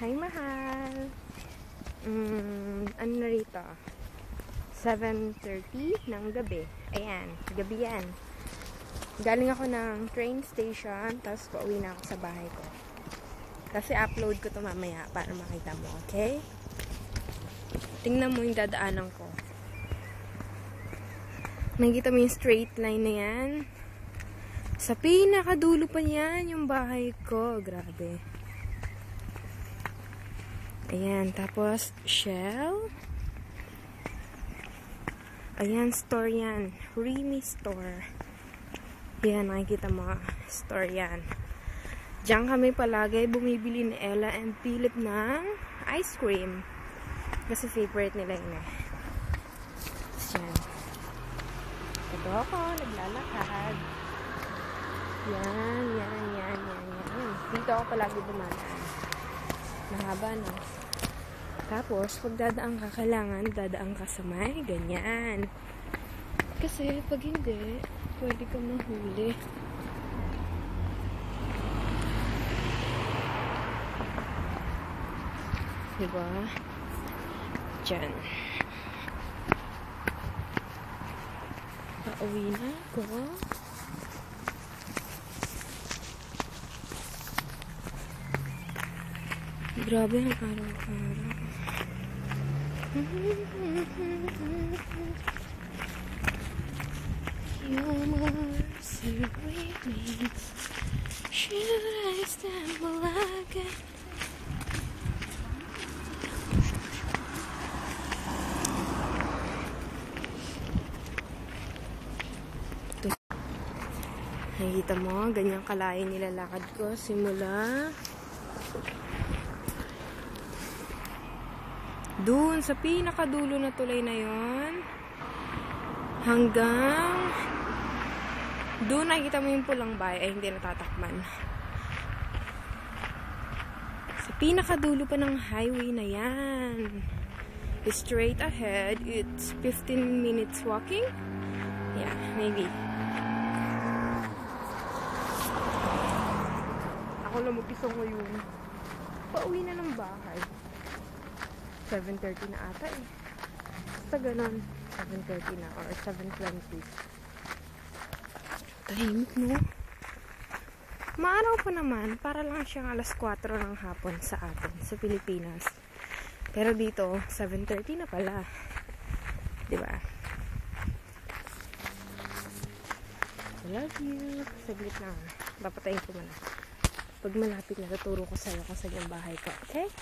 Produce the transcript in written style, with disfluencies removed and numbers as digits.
Hi, mahal. Ano na rito? 7:30 ng gabi. Ayan, gabi yan. Galing ako ng train station, tapos pauwi na ako sa bahay ko. Kasi upload ko to mamaya para makita mo, okay? Tingnan mo yung dadaanan ko. Nakikita mo yung straight line na yan? Sa pinakadulo pa yan, yung bahay ko. Grabe. Ayan, tapos Shell. Ayan, store yan. Remy store. Ayan, nakikita mo. Store yan. Diyan kami palagi bumibili ni Ella and Philip ng ice cream. Kasi favorite nila yun eh. Ayan. Ito ako, naglalakad. Yan. Dito ako palagi dumadaan. Mahaba, no? Tapos, pag dadaan ka, kailangan dadaan ka sa may ganyan. Kasi, pag hindi, pwede ka mahuli. Diba? Diyan. Pauwi na ako. Grabe ang araw-araw. Your mercy with me. Should I stumble again? Nakikita mo, ganyan kalayo nilalakad ko simula doon sa pinakadulo na tulay na yon hanggang doon nakikita mo yung pulang bahay ay hindi natatakman. Sa pinakadulo pa ng highway na yan. Straight ahead, it's 15 minutes walking. Yeah, maybe. Ako lang mag-isa ngayon. Pauwi na ng bahay. 7:30 na ata eh. Basta ganun. 7:30 na or 7:20. Tahimik, no? Maaraw pa naman. Para lang siyang alas 4 ng hapon sa atin, sa Pilipinas. Pero dito, 7:30 na pala. Diba? I love you. Saglit lang. Papatayin ko muna. Pag malapit na, tuturo ko sa'yo kung saan yung bahay ko. Okay?